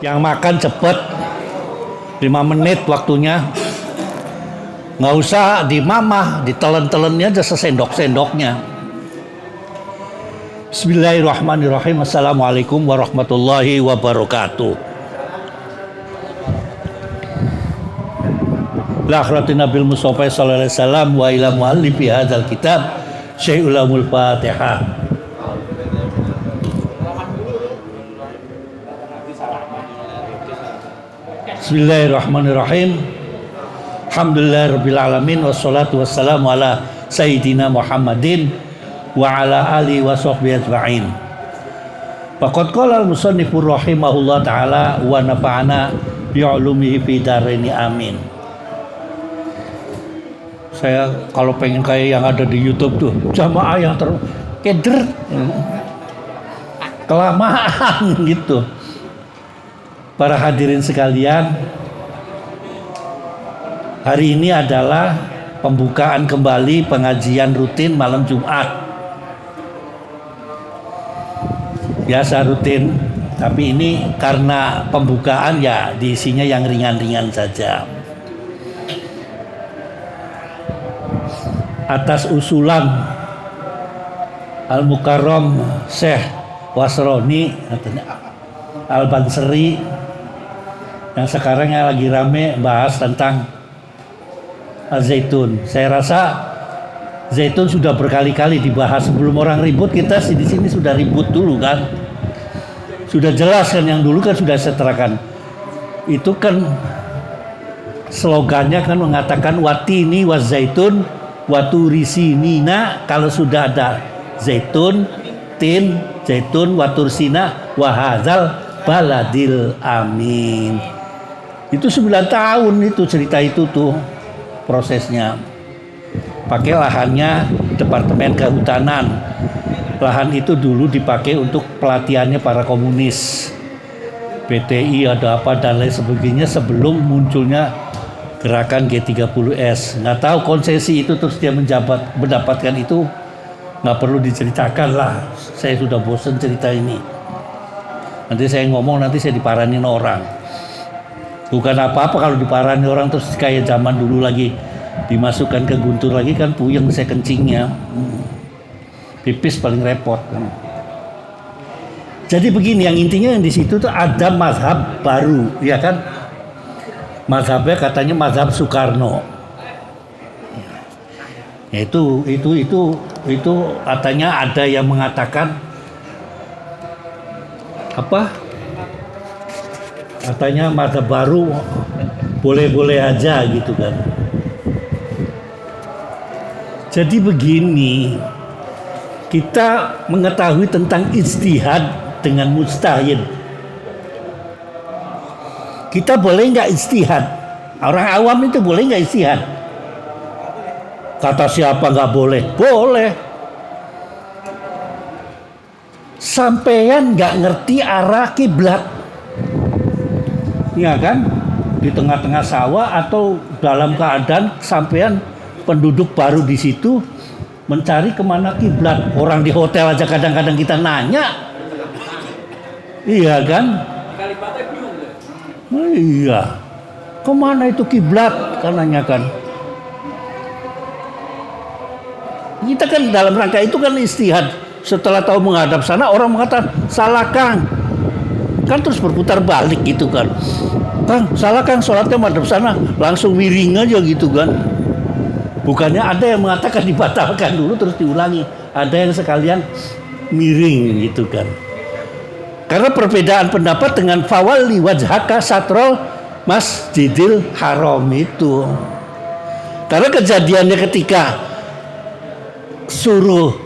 Yang makan cepet 5 menit waktunya. Nggak usah dimamah, ditelen-telennya aja sesendok-sendoknya. Bismillahirrahmanirrahim. Assalamualaikum warahmatullahi wabarakatuh. Lakhrati Nabil Mustafa sallallahu alaihi wasallam wa ila muallifi hadzal kitab Syai'ul Ulamul Fatihah. Bismillahirrahmanirrahim. Alhamdulillahirabbil alamin wassalatu wassalamu ala sayyidina Muhammadin wa ala alihi wa sahbihi ajma'in. Faqad qala al-musannifur rahimahullah taala wa nafa'ana bi 'ulumihi fi dharaini amin. Saya kalau pengen kayak yang ada di YouTube tuh, jamaah yang keder kelamaan gitu. Para hadirin sekalian, hari ini adalah pembukaan kembali pengajian rutin malam Jumat. Biasa rutin, tapi ini karena pembukaan ya diisinya yang ringan-ringan saja. Atas usulan Al-Mukarram Syekh Wasroni Al-Banseri yang sekarang yang lagi rame bahas tentang zaitun. Saya rasa zaitun sudah berkali-kali dibahas. Sebelum orang ribut, kita di sini sudah ribut dulu kan. Sudah jelas kan, yang dulu kan sudah saya terangkan. Itu kan slogannya kan mengatakan watini wa zaitun waturisinina. Kalau sudah ada zaitun, tin, zaitun, watursina, wahazal baladil amin. Itu 9 tahun itu cerita itu tuh prosesnya. Pakai lahannya Departemen Kehutanan. Lahan itu dulu dipakai untuk pelatihannya para komunis. PTI ada apa dan lain sebagainya sebelum munculnya gerakan G30S. Nggak tahu konsesi itu terus dia mendapatkan itu, nggak perlu diceritakan lah. Saya sudah bosan cerita ini. Nanti saya ngomong, nanti saya diparanin orang. Bukan apa-apa kalau diparani orang terus kayak zaman dulu lagi dimasukkan ke guntur lagi kan puyeng saya kencingnya. Pipis paling repot kan. Jadi begini, yang intinya yang di situ tuh ada mazhab baru, ya kan? Mazhabnya katanya mazhab Soekarno. Itu katanya ada yang mengatakan apa? Katanya mazhab baru boleh-boleh aja gitu kan. Jadi begini, kita mengetahui tentang ijtihad dengan mujtahid. Kita boleh nggak ijtihad? Orang awam itu boleh nggak ijtihad? Kata siapa nggak boleh? Boleh. Sampean nggak ngerti arah kiblat, ya kan? Di tengah-tengah sawah atau dalam keadaan sampean penduduk baru di situ mencari kemana kiblat. Orang di hotel aja kadang-kadang kita nanya, iya kan? Iya, kemana itu kiblat? Kan nanya kan? Kita kan dalam rangka itu kan istihad. Setelah tahu menghadap sana, orang mengatakan salah Kang. Kan terus berputar balik gitu kan. Kang, salah Kang, sholatnya menghadap sana. Langsung miring aja gitu kan. Bukannya ada yang mengatakan dibatalkan dulu terus diulangi. Ada yang sekalian miring gitu kan. Karena perbedaan pendapat dengan fawalli wajhaka satrol masjidil haram itu. Karena kejadiannya ketika suruh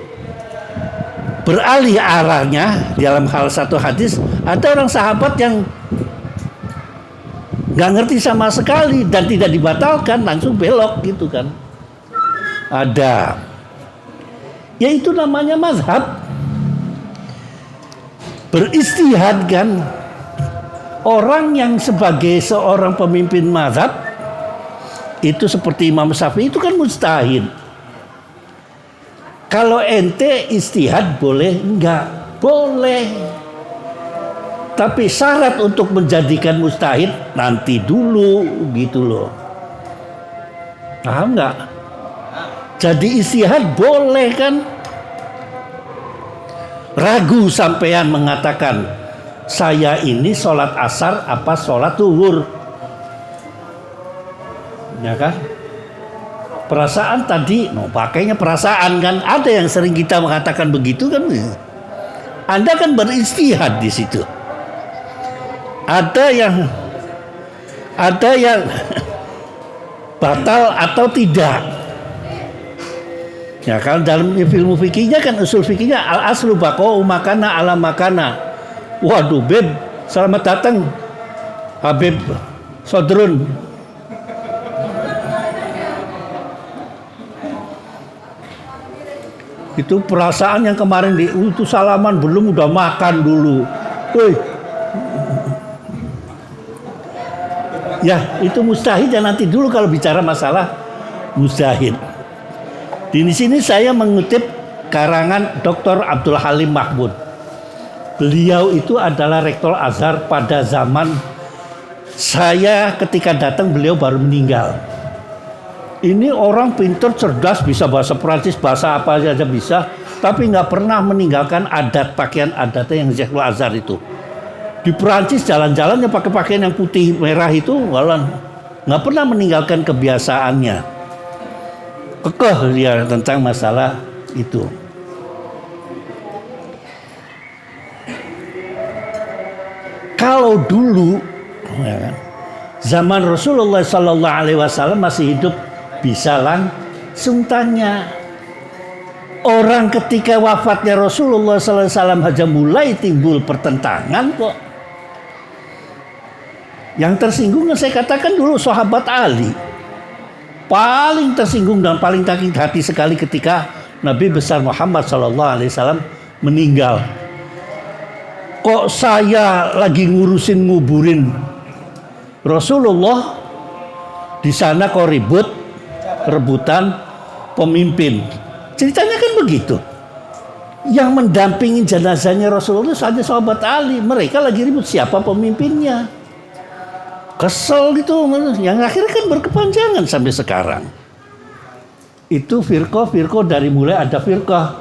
beralih arahnya dalam hal satu hadis, ada orang sahabat yang nggak ngerti sama sekali dan tidak dibatalkan, langsung belok gitu kan. Ada, ya itu namanya mazhab. Beristihad kan. Orang yang sebagai seorang pemimpin mazhab itu seperti Imam Syafi'i itu kan mujtahid. Kalau ente istihad boleh enggak? Boleh. Tapi syarat untuk menjadikan mustahid nanti dulu gitu loh. Paham nggak? Jadi ijtihad boleh kan? Ragu sampean mengatakan saya ini sholat asar apa sholat zuhur, ya kan? Perasaan tadi, pakainya perasaan kan? Ada yang sering kita mengatakan begitu kan? Anda kan berijtihad di situ. Ada yang batal atau tidak. Ya kan dalam ilmu fikihnya kan usul fikihnya al aslu baqa'u makana ala makana. Waduh Beb, selamat datang Habib Sodrun. Itu perasaan yang kemarin itu salaman belum udah makan dulu. Woi. Ya, itu mustahid ya nanti dulu kalau bicara masalah mustahid. Di sini saya mengutip karangan Dr. Abdul Halim Mahmud. Beliau itu adalah rektor Azhar pada zaman saya ketika datang beliau baru meninggal. Ini orang pintar, cerdas, bisa bahasa Prancis, bahasa apa saja bisa, tapi nggak pernah meninggalkan adat pakaian adatnya yang Syekhul Azhar itu. Di Prancis jalan-jalannya pakai pakaian yang putih merah itu, nggak pernah meninggalkan kebiasaannya. Kekeh dia tentang masalah itu. Kalau dulu, ya, zaman Rasulullah SAW masih hidup, bisa langsung tanya. Orang ketika wafatnya Rasulullah SAW aja mulai timbul pertentangan kok. Yang tersinggung saya katakan dulu sahabat Ali. Paling tersinggung dan paling sakit hati sekali ketika Nabi besar Muhammad SAW meninggal. Kok saya lagi ngurusin nguburin Rasulullah, di sana kok ribut rebutan pemimpin. Ceritanya kan begitu. Yang mendampingi jenazahnya Rasulullah saja sahabat Ali. Mereka lagi ribut siapa pemimpinnya. Kesel gitu. Yang akhirnya kan berkepanjangan sampai sekarang. Itu firqah dari mulai ada firqah.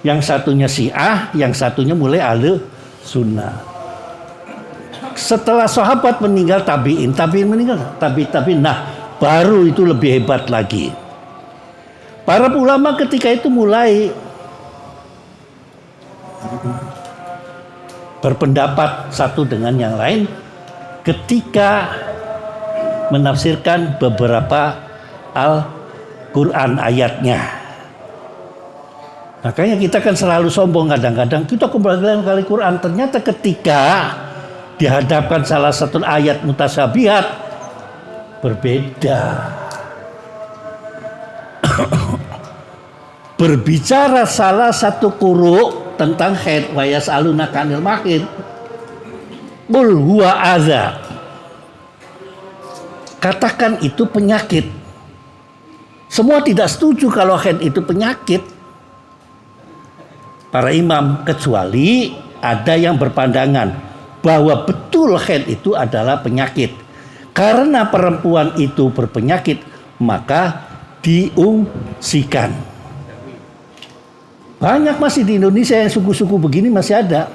Yang satunya Syiah, yang satunya mulai Ahlu Sunnah. Setelah sahabat meninggal, tabi'in meninggal, tabi'in. Nah, baru itu lebih hebat lagi. Para ulama ketika itu mulai berpendapat satu dengan yang lain ketika menafsirkan beberapa Al-Quran ayatnya. Makanya kita kan selalu sombong kadang-kadang kita kembali ke Al-Quran. Ternyata ketika dihadapkan salah satu ayat mutasyabihat berbeda. Berbicara salah satu quru tentang haid wa yas'alunaka 'anil mahid. Qul huwa adza. Katakan itu penyakit. Semua tidak setuju kalau haid itu penyakit. Para imam kecuali ada yang berpandangan bahwa betul haid itu adalah penyakit. Karena perempuan itu berpenyakit, maka diungsikan. Banyak masih di Indonesia yang suku-suku begini masih ada.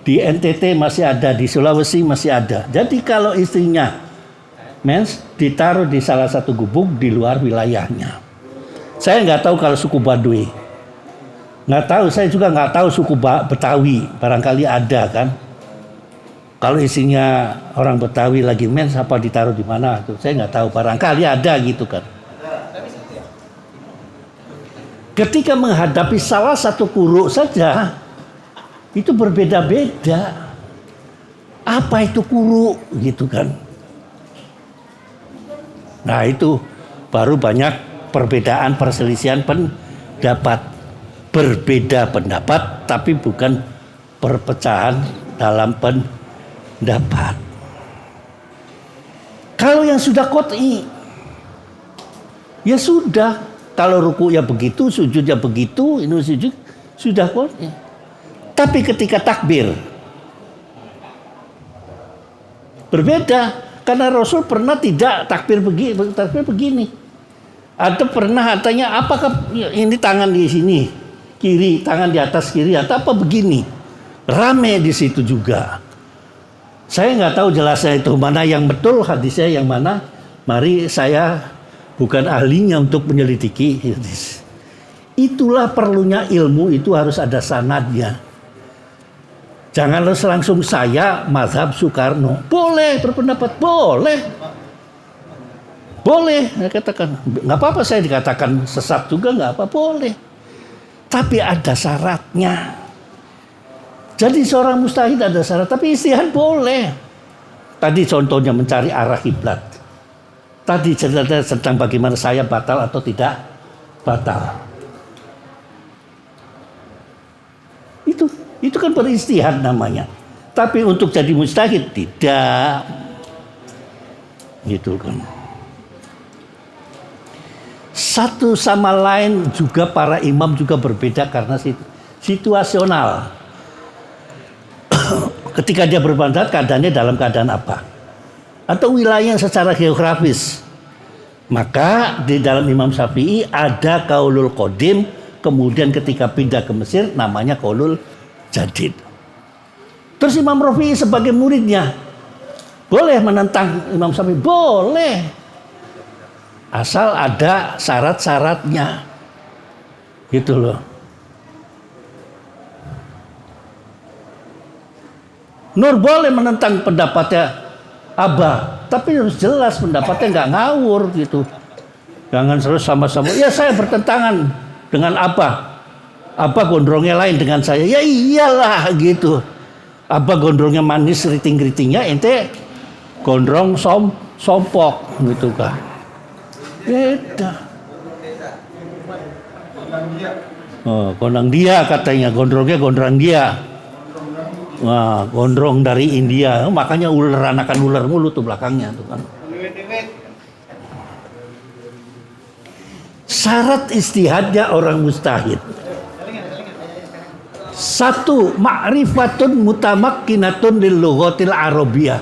Di NTT masih ada, di Sulawesi masih ada. Jadi kalau istrinya mens ditaruh di salah satu gubuk di luar wilayahnya. Saya nggak tahu kalau suku Baduy. Nggak tahu, saya juga nggak tahu suku Betawi. Barangkali ada kan. Kalau isinya orang Betawi lagi mens apa ditaruh di mana tuh saya nggak tahu, barangkali ada gitu kan. Ketika menghadapi salah satu quru saja itu berbeda-beda. Apa itu quru gitu kan. Nah itu baru banyak perbedaan perselisihan pendapat. Berbeda pendapat tapi bukan perpecahan dalam pendapat. Kalau yang sudah qot'i ya sudah. Kalau ruku ya begitu, sujud ya begitu, ini sujud sudah qot'i. Tapi ketika takbir Berbeda, karena Rasul pernah tidak takbir begini. Atau pernah tanya, apakah ini tangan di sini, kiri, tangan di atas kiri, atau apa begini. Rame di situ juga. Saya nggak tahu jelasnya itu, mana yang betul hadisnya yang mana. Mari, saya bukan ahlinya untuk menyelidiki hadis. Itulah perlunya ilmu, itu harus ada sanadnya. Jangan langsung saya mazhab Soekarno. Boleh berpendapat, boleh. Boleh, saya katakan. Nggak apa-apa saya dikatakan sesat juga, nggak apa, boleh. Tapi ada syaratnya. Jadi seorang mustahid ada syarat, tapi istihad boleh. Tadi contohnya mencari arah kiblat. Tadi cerita tentang bagaimana saya batal atau tidak batal. Itu kan beristihad namanya. Tapi untuk jadi mustahid tidak. Gitu kan. Satu sama lain juga para imam juga berbeda karena situasional. Ketika dia berpendapat keadaannya dalam keadaan apa? Atau wilayah secara geografis. Maka di dalam Imam Syafi'i ada qaulul qadim, kemudian ketika pindah ke Mesir namanya qaulul jadid. Terus Imam Rafi'i sebagai muridnya boleh menentang Imam Syafi'i? Boleh. Asal ada syarat-syaratnya. Gitu loh. Nur boleh menentang pendapatnya Abah, tapi harus jelas pendapatnya nggak ngawur gitu. Jangan terus sama-sama. Ya saya bertentangan dengan Abah. Abah gondrongnya lain dengan saya. Ya iyalah gitu. Abah gondrongnya manis keriting-keritingnya, ente gondrong sompok gitu kah? Beda. Oh, gondrong dia katanya, gondrongnya gondrong dia. Wah, gondrong dari India, makanya ular anakan ular mulu tuh belakangnya tuh kan. Syarat istihadnya orang mustahid. Satu, ma'rifatun mutamakkinatun lil lughatil arabiyyah.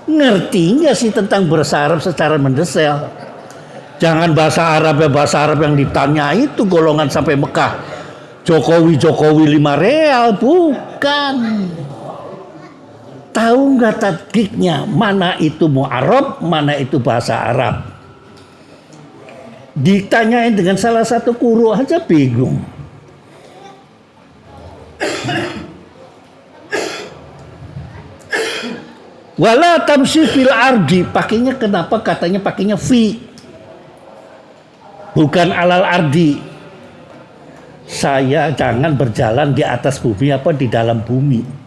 Ngerti enggak sih tentang bahasa Arab secara mendetail? Jangan bahasa Arab yang ditanya itu golongan sampai Mekah. Jokowi 5 real, bukan. Tahu nggak tadkiknya mana itu mu'arab, mana itu bahasa Arab? Ditanyain dengan salah satu guru aja bingung. Wala tamshi fil ardi, pakainya kenapa katanya pakainya fi? Bukan alal ardi. Saya jangan berjalan di atas bumi apa di dalam bumi.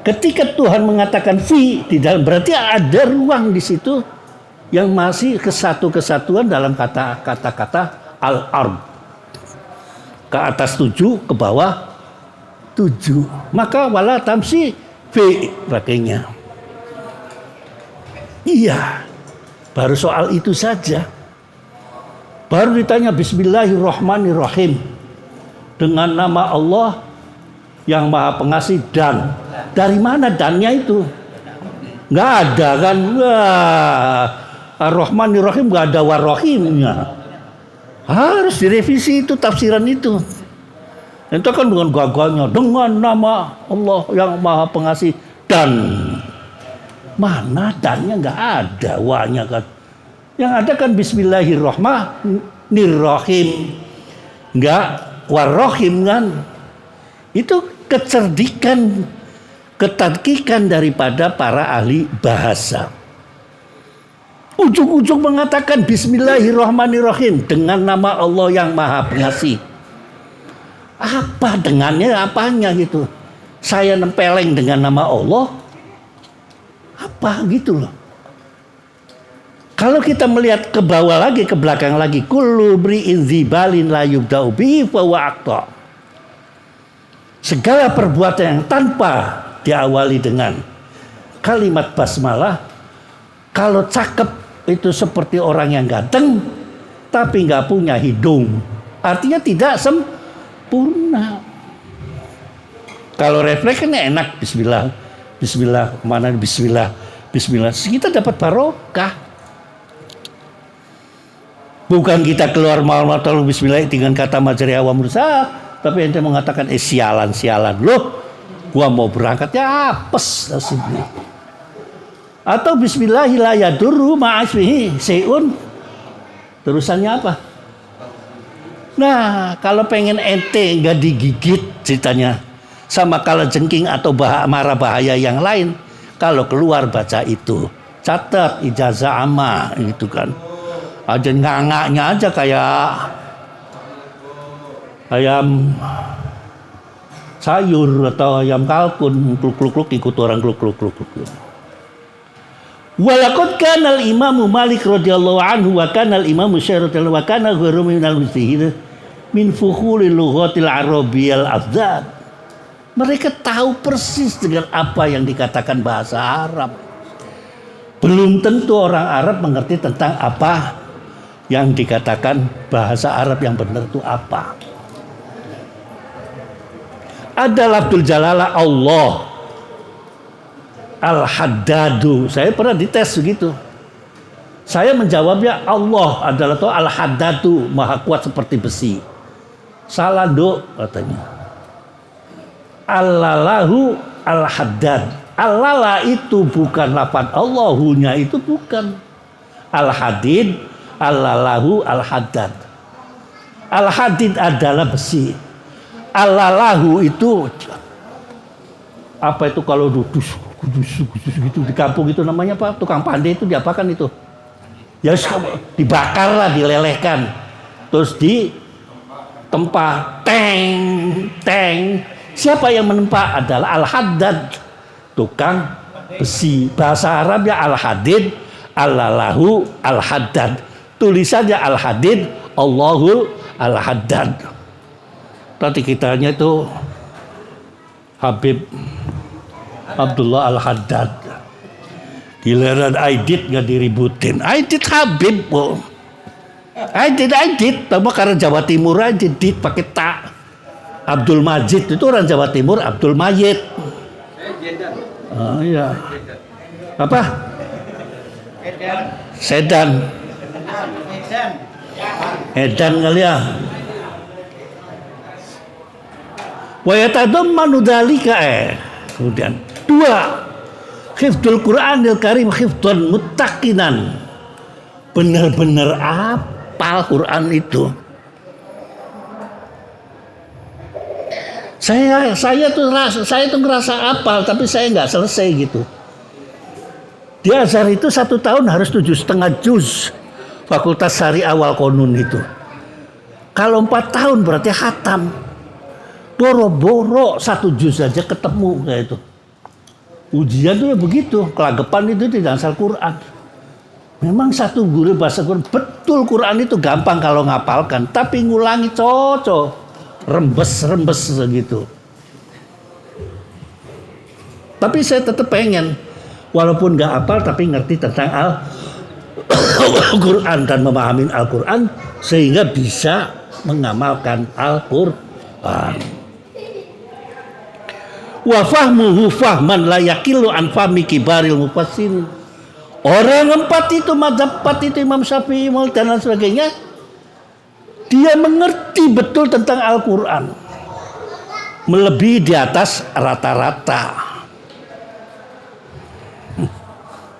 Ketika Tuhan mengatakan fi di dalam, berarti ada ruang di situ yang masih kesatuan dalam kata-kata al-ard. Ke atas 7, ke bawah 7. Maka wala tamsi fi pakainya. Iya. Baru soal itu saja. Baru ditanya Bismillahirrahmanirrahim. Dengan nama Allah yang Maha Pengasih dan. Dari mana dannya itu? Nggak ada kan? Ar-Rahmanir-Rahim nggak ada war-rahimnya. Harus direvisi itu tafsiran itu. Itu kan dengan gagahnya. Dengan nama Allah yang Maha Pengasih dan. Mana dannya nggak ada wanya kan? Yang ada kan Bismillahirrahmanirrahim. Nggak war-rahim kan? Itu kecerdikan, ketadkikan daripada para ahli bahasa. Ujung-ujung mengatakan Bismillahirrahmanirrahim dengan nama Allah yang Maha Pengasih. Apa dengannya, apanya gitu? Saya nempeleng dengan nama Allah. Apa gitu loh. Kalau kita melihat ke bawah lagi, ke belakang lagi, kullu bri'in dzibalin la yubda'u bihi fa huwa aqta. Segala perbuatan yang tanpa diawali dengan kalimat basmalah, kalau cakep itu seperti orang yang ganteng tapi nggak punya hidung, artinya tidak sempurna. Kalau refleks kan enak, Bismillah, Bismillah, kemana Bismillah, Bismillah, kita dapat barokah. Bukan kita keluar malam-malam bismillah dengan kata majari awam rusak, tapi ente mengatakan sialan loh, gua mau berangkat ya apes nasibnya. Atau bismillahirrahmanirrahim ma'asbihi seun. Terusannya apa? Nah, kalau pengen ente nggak digigit ceritanya sama kalajengking atau mara bahaya yang lain, kalau keluar baca itu. Catat ijazah amma gitu kan. Aja ngangaknya aja kayak ayam sayur atau ayam kalkun, kluk ikut orang kluk. Walaqad kana al-Imam Malik radhiyallahu anhu wa kana al-Imam Syafi'i wa kana ghairu min al-mustahid min fukhulil lughatil arabiyyal afdal. Mereka tahu persis dengan apa yang dikatakan bahasa Arab. Belum tentu orang Arab mengerti tentang apa yang dikatakan bahasa Arab yang benar itu apa. Ada lafzul jalalah Allah Al-Haddadu. Saya pernah dites begitu. Saya menjawabnya Allah adalah tuh Al-Haddadu, maha kuat seperti besi. Salah do katanya. Allalahu Al-Haddad. Allala itu bukan lafaz Allahunya, itu bukan. Al-Hadid, Allalahu Al-Haddad. Al-Hadid adalah besi. Allalahu itu apa itu kalau dudus gitu di kampung itu namanya apa? Tukang pandai itu diapakan itu? Ya dibakar lah, dilelehkan. Terus di tempa teng. Siapa yang menempa? Adalah Al-Haddad, tukang besi. Bahasa Arabnya Al-Hadid, Allalahu Al-Haddad. Tulisannya Al-Hadid, Allahul Al-Haddad. Tadi kitanya itu Habib Abdullah Al-Haddad. Giliran Aidit nggak diributin. Aidit Habib, bu. Aidit. Tapi karena Jawa Timur aja dit pakai tak. Abdul Majid itu orang Jawa Timur, Abdul Majid. Oh iya. Apa? Sedan kali ya. Wa yatadammanu dzalika kemudian 2 hifdzul Qur'anil Karim hifdzan muttaqinan. Benar-benar hafal Quran itu. Saya tuh ngerasa hafal tapi saya nggak selesai gitu. Di Azhar itu 1 tahun harus 7,5 juz. Fakultas Syariah Wal Qanun itu. Kalau 4 tahun berarti khatam. Boro-boro 1 juz saja ketemu kayak itu. Ujian tuh ya begitu. Kelagapan itu tidak asal Quran. Memang satu guru bahasa Quran. Betul Quran itu gampang kalau ngapalkan. Tapi ngulangi cocok. Rembes gitu. Tapi saya tetap pengen. Walaupun gak hafal tapi ngerti tentang Al-Quran dan memahami Al-Quran sehingga bisa mengamalkan Al-Quran. Wa fahmuhu fahman la yaqilu an fahmi kibaril mufassirin. Orang 4 itu mazhab 4 itu Imam Syafi'i dan lain sebagainya, dia mengerti betul tentang Al-Quran melebihi di atas rata-rata.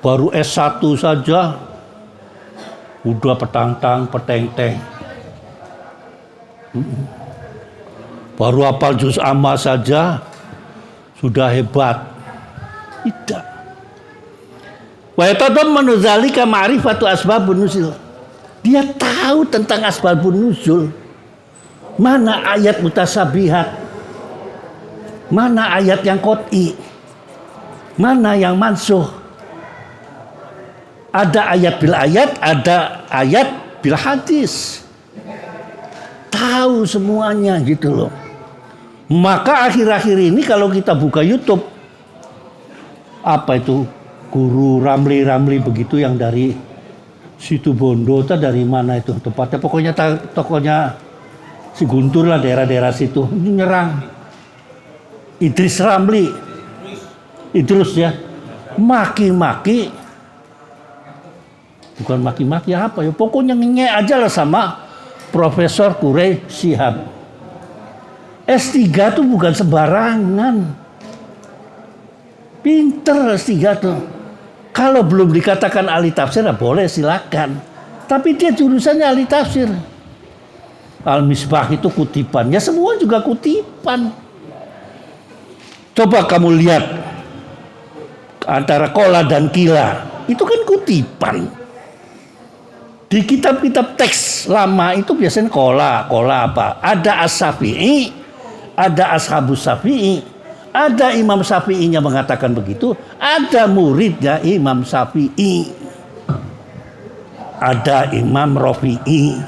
Baru S1 saja udah peteng-teng. Baru hafal juz amma saja sudah hebat. Tidak. Wa yatadammanu dzalika ma'rifatu asbabun nuzul. Dia tahu tentang asbabun nuzul. Mana ayat mutasabihat? Mana ayat yang qot'i? Mana yang mansuh? Ada ayat bil ayat, ada ayat bil hadis. Tahu semuanya gitu loh. Maka akhir-akhir ini kalau kita buka YouTube, apa itu guru Ramli begitu yang dari situ Bondo, dari mana itu tempatnya, pokoknya tokonya si Guntur lah, daerah-daerah situ, ini nyerang Idris Ramli, Idrus ya, maki-maki, bukan maki-maki apa ya, pokoknya nge aja lah sama Profesor Quraish Shihab. S3 tuh bukan sembarangan. Pinter S3 tuh. Kalau belum dikatakan ahli tafsir, ya boleh silakan. Tapi dia jurusannya ahli tafsir. Al-Misbah itu kutipan. Ya semua juga kutipan. Coba kamu lihat antara kola dan kila. Itu kan kutipan. Di kitab-kitab teks lama itu biasanya kola apa? Ada As-Syafi'i, ada Ashabus Syafi'i, ada Imam Syafi'inya mengatakan begitu, ada muridnya Imam Syafi'i, ada Imam Rafi'i.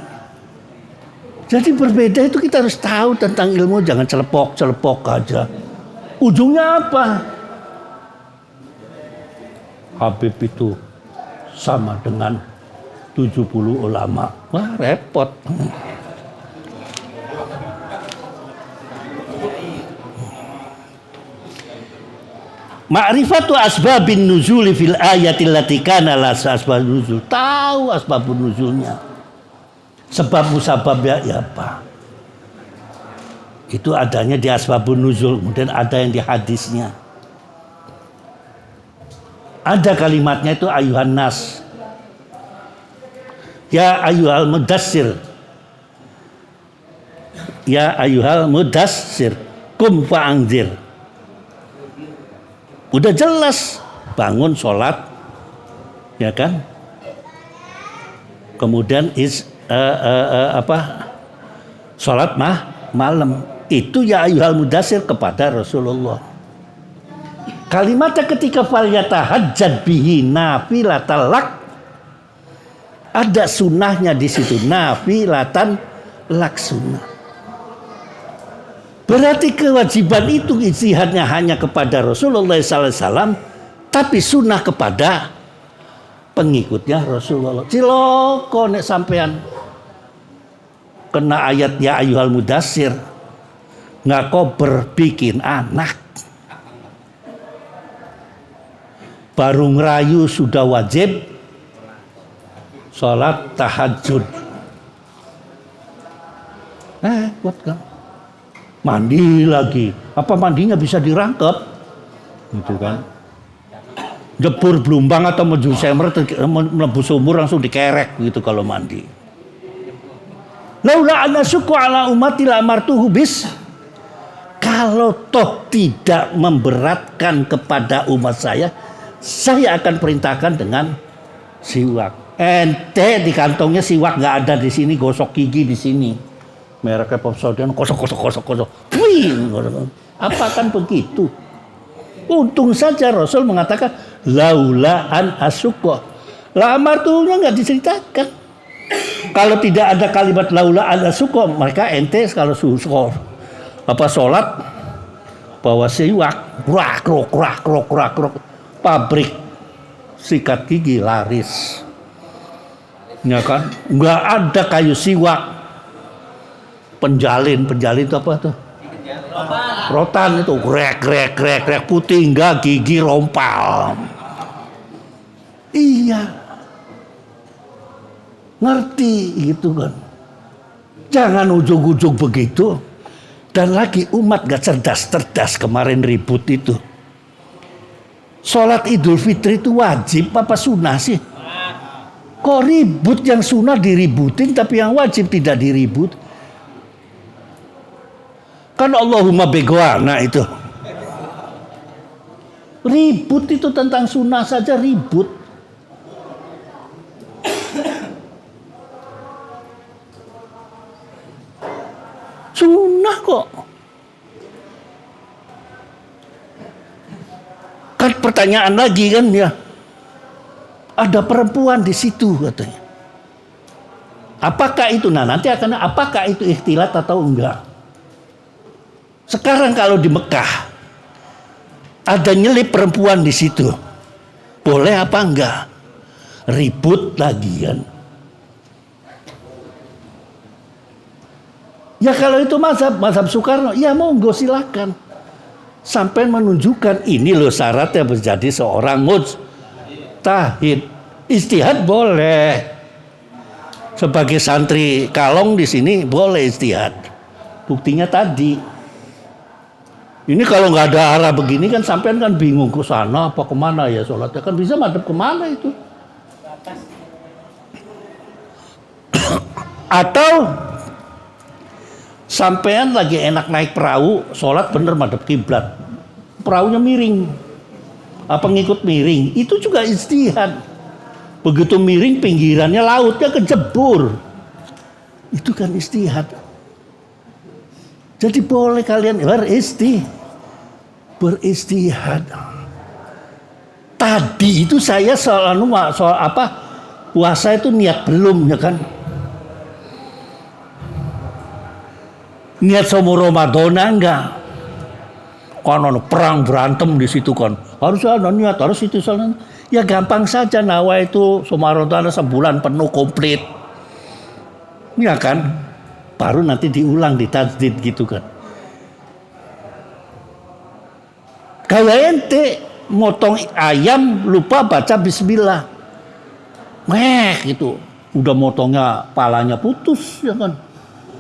Jadi berbeda itu kita harus tahu tentang ilmu, jangan celepok aja. Ujungnya apa? Habib itu sama dengan 70 ulama. Wah, repot. Ma'rifatu asbabin nuzuli fil ayatil lati kana la asbabun nuzul. Tahu asbabun nuzulnya. Sebab musababnya ya apa? Itu adanya di asbabun nuzul, kemudian ada yang di hadisnya. Ada kalimatnya itu ayuhan nas. Ya ayyuhal mudassir. Ya ayyuhal mudassir, kum fa'anzir. Udah jelas, bangun sholat, ya kan? Kemudian sholat malam. Itu ya ayyuhal mudassir kepada Rasulullah. Kalimatnya ketika falyatahajjad bihi nafilatan lak. Ada sunnahnya di situ, nafilatan lak sunnah. Berarti kewajiban itu ijtihadnya hanya kepada Rasulullah SAW, tapi sunnah kepada pengikutnya Rasulullah. Ciloko nek sampean kena ayat ya ayyuhal mudassir, nggak kober bikin anak. Baru ngerayu sudah wajib sholat tahajud. Buat kan? Mandi lagi. Apa mandinya bisa dirangkep? Gitu kan? Jebur belumbang atau menuju semer, melebu sumur langsung dikerek gitu kalau mandi. Laula anna syukku ala ummati la amartuhu bis. Kalau toh tidak memberatkan kepada umat saya akan perintahkan dengan siwak. Ente di kantongnya siwak nggak ada di sini, gosok gigi di sini. Mereknya Popsodian, kosok. Apa kan begitu? Untung saja Rasul mengatakan laula an asyukku. La amartuhunya nggak diceritakan. Kalau tidak ada kalimat laula an asyukku, mereka ente kalau sholat bawa siwak, krok. Pabrik sikat gigi laris, ya kan? Nggak ada kayu siwak. Penjalin itu apa tuh? Rotan itu krek putih enggak, gigi rompal. Iya, ngerti gitu kan? Jangan ujung-ujung begitu. Dan lagi umat gak cerdas kemarin ribut itu. Sholat Idul Fitri itu wajib apa sunnah sih? Kok ribut, yang sunnah diributin tapi yang wajib tidak diribut? Kan Allahumma begoana itu. Ribut itu tentang sunnah saja ribut. Sunnah kok. Kan pertanyaan lagi kan ya. Ada perempuan di situ katanya. Apakah itu? Nah nanti akan apakah itu ikhtilat atau enggak? Sekarang kalau di Mekah ada nyelip perempuan di situ, boleh apa enggak? Ribut lagi kan? Ya kalau itu mazhab Soekarno, ya monggo silakan. sampai menunjukkan ini loh syaratnya menjadi seorang mujtahid. Ijtihad boleh. Sebagai santri kalong di sini boleh ijtihad. Buktinya tadi. Ini kalau nggak ada arah begini kan sampean kan bingung ke sana apa kemana ya sholatnya, kan bisa madep kemana itu. Atau sampean lagi enak naik perahu, sholat bener madep kiblat, perahunya miring, apa ngikut miring, itu juga ijtihad. Begitu miring pinggirannya lautnya kejebur, itu kan ijtihad. Jadi boleh kalian beristihad. Tadi itu saya soal apa, puasa itu niat belum ya kan? Niat sama Ramadan enggak? Kan perang berantem di situ kan. Harus ada niat, harus itu soalnya. Ya gampang saja nawa itu sama Ramadan sebulan penuh komplit. Ya kan? Baru nanti diulang di tajdid gitu kan. Kayak ente motong ayam lupa baca bismillah. Gitu. Udah motongnya palanya putus ya kan.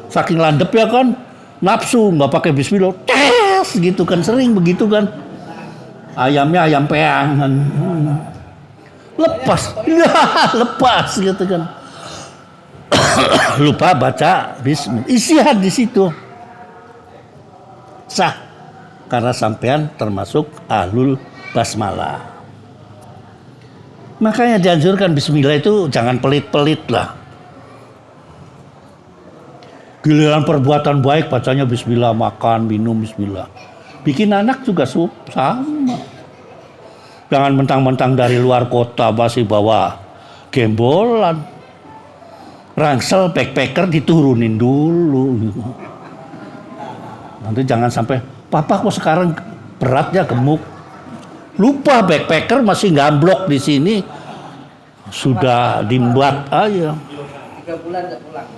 Saking landep ya kan. Nafsu nggak pakai bismillah. Tes gitu kan, sering begitu kan. Ayamnya ayam peangan. Lepas. Lepas gitu kan. Lupa baca bismillah. Ijtihad di situ. Sah. Karena sampean termasuk ahlul basmalah. Makanya dianjurkan bismillah itu jangan pelit-pelit lah. Giliran perbuatan baik bacanya bismillah, makan, minum bismillah. Bikin anak juga sama. Jangan mentang-mentang dari luar kota masih bawa gembolan. Rangsel backpacker diturunin dulu. Nanti jangan sampai, papa kok sekarang beratnya gemuk. Lupa backpacker masih gamblok di sini. Sudah dimbuat aja. 3 bulan nggak pulang.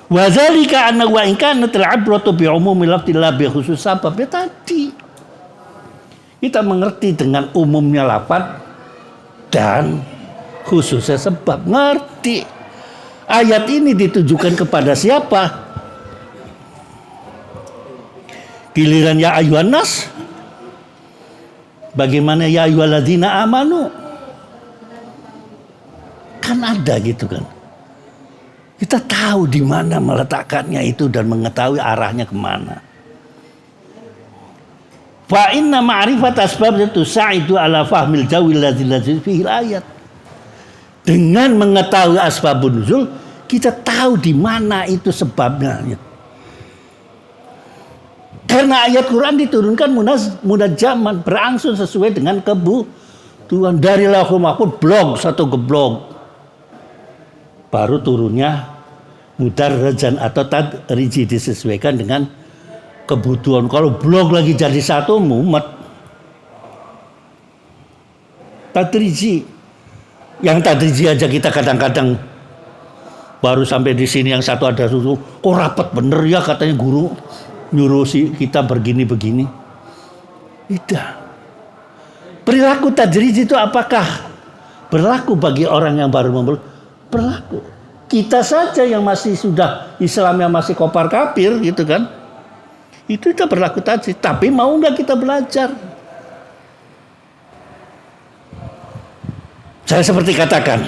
Wazalika anna wa in kanat al-'ibratu bi 'umumi lafdhi la bi khusus sabab. Ya tadi kita mengerti dengan umumnya lafaz dan khususnya sebab. Ngerti ayat ini ditujukan kepada siapa? Giliran ya ayyuhan nas, bagaimana ya ayyuhalladzina amanu? Kan ada gitu kan. Kita tahu di mana meletakkannya itu dan mengetahui arahnya kemana. Fa inna ma'rifat asbab tusa'idu ala fahmil jawil ladzi fihi ayat. Dengan mengetahui asbabun nuzul, kita tahu di mana itu sebabnya. Karena ayat Quran diturunkan munajjaman, berangsur sesuai dengan kebutuhan. Dari Lauhul Mahfuz blog satu geblog. Baru turunnya mudarrajan atau tadriji, disesuaikan dengan kebutuhan. Kalau blog lagi jadi satu mumet. Tadriji. Yang tadriji aja kita kadang-kadang baru sampai di sini yang satu ada susu. Kok rapat bener ya katanya guru nyuruh si kita begini-begini. Tidak. Perilaku tadriji itu apakah berlaku bagi orang yang baru membeli? Berlaku. Kita saja yang masih sudah Islam yang masih kopar kafir gitu kan. Itu kita berlaku tadi. Tapi mau nggak kita belajar? Saya seperti katakan,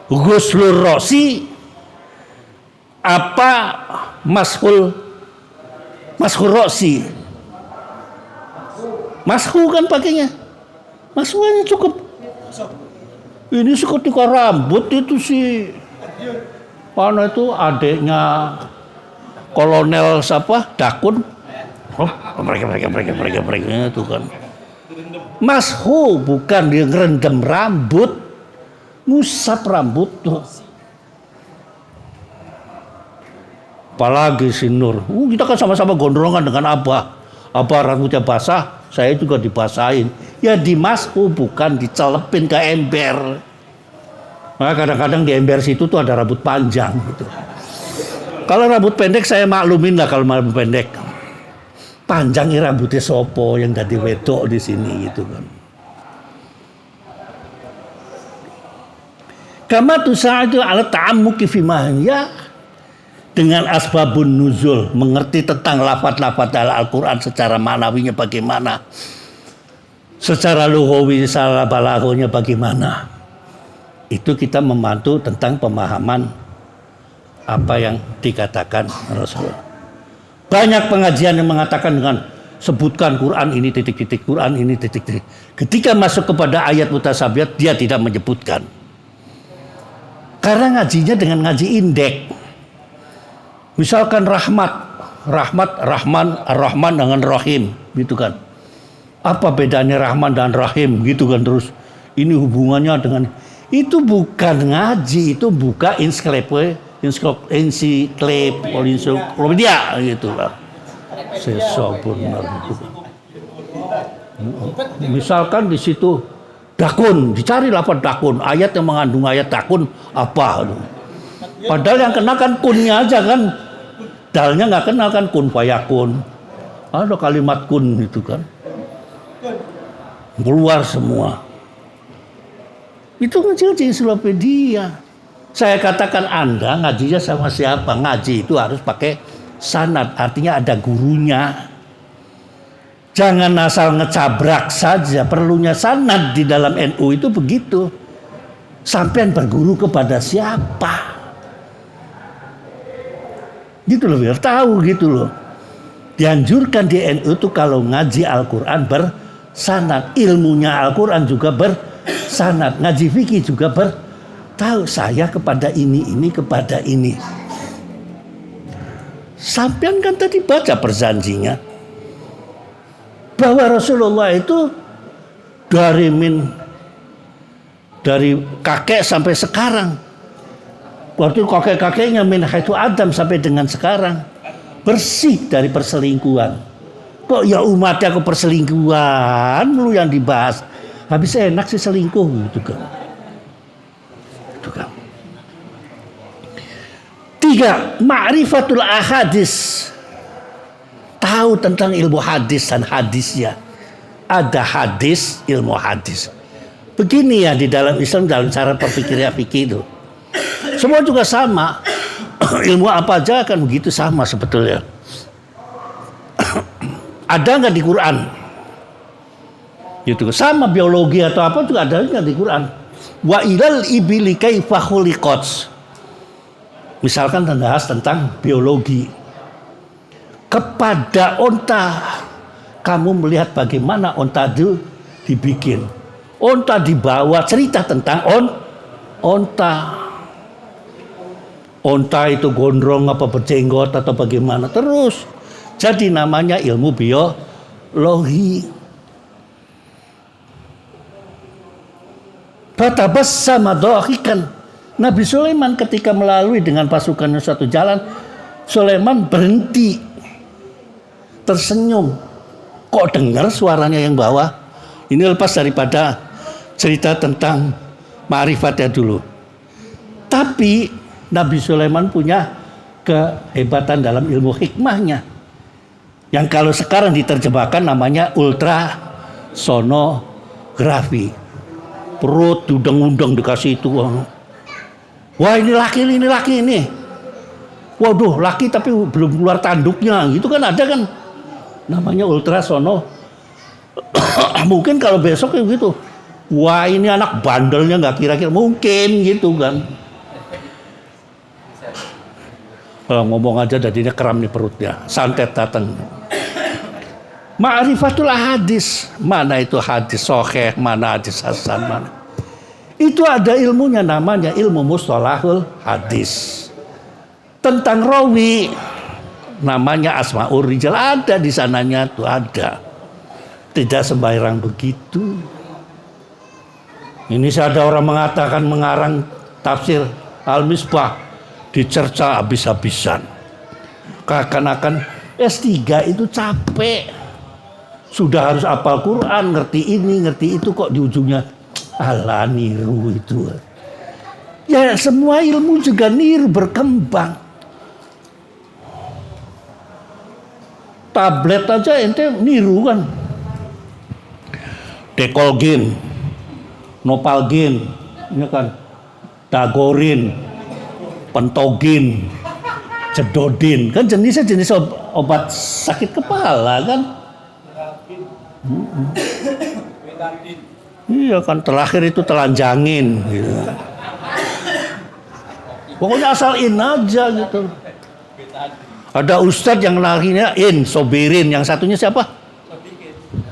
Ghuslur Rosi apa Mashul Rosi? Mashu kan pakainya. Mashuannya cukup. Ini seketika rambut itu si mana itu adiknya Kolonel siapa? Dakun. Oh, mereka itu kan. Mashu bukan dia ngerendam rambut, ngusap rambut tuh. Apalagi si Nur. Kita kan sama-sama gondrongan dengan Abah. Abah rambutnya basah, saya juga dibasahin. Ya dimasku bukan dicelepin ke ember. Nah, kadang-kadang di ember situ tuh ada rambut panjang gitu. Kalau rambut pendek saya maklumin lah kalau rambut pendek. Panjangnya rambutnya sopo yang jadi wedok di sini gitu kan. Kama tusa'adu ala ta'ammuki fi mahya, dengan asbabun nuzul, mengerti tentang lafaz-lafaz Al-Qur'an secara manawinya bagaimana, secara lughawi, secara balaghahnya bagaimana. Itu kita membantu tentang pemahaman apa yang dikatakan Rasulullah. Banyak pengajian yang mengatakan dengan sebutkan Quran ini titik-titik, Quran ini titik-titik. Ketika masuk kepada ayat mutasabihat dia tidak menyebutkan. Karena ngajinya dengan ngaji indek. Misalkan rahmat, Rahman, Ar-Rahman dengan Rahim, gitu kan. Apa bedanya Rahman dan Rahim, gitu kan terus. Ini hubungannya dengan, itu bukan ngaji, itu buka ensiklopedia gitu lah. Sesobenar itu. Misalkan di situ dakun, dicari lafaz dakun, ayat yang mengandung ayat dakun apa? Padahal yang kena kan kunnya aja kan, dalnya nggak kenal kan kun fayakun. Ada kalimat kun itu kan, keluar semua. Itu ngaji ensiklopedia. Saya katakan Anda ngajinya sama siapa? Ngaji itu harus pakai sanad, artinya ada gurunya. Jangan asal ngecabrak saja, perlunya sanad di dalam NU itu begitu. Sampean berguru kepada siapa? Gitu loh, biar tahu gitu loh. Dianjurkan di NU itu kalau ngaji Al-Quran bersanad, ilmunya Al-Quran juga bersanad, ngaji fikih juga tahu saya kepada ini kepada ini. Sampean kan tadi baca perjanjinya bahwa Rasulullah itu dari kakek sampai sekarang. Waktu kakek-kakeknya min haitsu Adam sampai dengan sekarang bersih dari perselingkuhan. Kok ya umatnya ke perselingkuhan lu yang dibahas. Habis enak sih selingkuh gitu kan. Itu kan. 3. Ma'rifatul ahadis. Tahu tentang ilmu hadis dan hadisnya. Ada hadis, ilmu hadis. Begini ya di dalam Islam, dalam cara berpikirnya fikih itu. Semua juga sama. Ilmu apa aja kan begitu sama sebetulnya. Ada nggak di Quran? Gitu. Sama biologi atau apa juga ada nggak di Quran? Wa ilal ibili kaifa khuliqat. Misalkan membahas tentang biologi. Kepada onta, kamu melihat bagaimana onta itu dibikin. Onta dibawa cerita tentang onta. Onta itu gondrong apa berjenggot atau bagaimana. Terus jadi namanya ilmu biologi. Fatabassama dhahikan. Nabi Sulaiman ketika melalui dengan pasukannya suatu jalan, Sulaiman berhenti. Tersenyum. Kok dengar suaranya yang bawah? Ini lepas daripada cerita tentang ma'rifatnya dulu. Tapi Nabi Sulaiman punya kehebatan dalam ilmu hikmahnya. Yang kalau sekarang diterjemahkan namanya ultrasonografi. Perut diundang-undang dikasih itu. Wah ini laki ini. Waduh laki tapi belum keluar tanduknya. Gitu kan ada kan. Namanya ultrasono. Mungkin kalau besok kayak gitu. Wah ini anak bandelnya nggak kira-kira. Mungkin gitu kan. Ngomong aja jadinya kram nih perutnya. Santet datang. Ma'rifatul hadis. Mana itu hadis sahih, mana hadis hasan, mana. Itu ada ilmunya namanya ilmu mustalahul hadis. Tentang rawi. Namanya Asmaul Rijal ada di sananya tuh ada. Tidak sembarang begitu. Ini ada orang mengatakan mengarang tafsir Al-Misbah dicerca habis-habisan. Seakan-akan S3 itu capek. Sudah harus hafal Quran, ngerti ini, ngerti itu kok di ujungnya alah niru itu. Ya semua ilmu juga niru berkembang. tablet aja ente niru kan. Dekolgen, Nopalgen, ya kan, Dagorin, Pentogin, Jedodin, kan jenisnya jenis obat sakit kepala kan. Iya kan, terakhir itu telanjangin gitu. Pokoknya asal in aja gitu. Ada ustadz yang larinya in, sobirin, yang satunya siapa?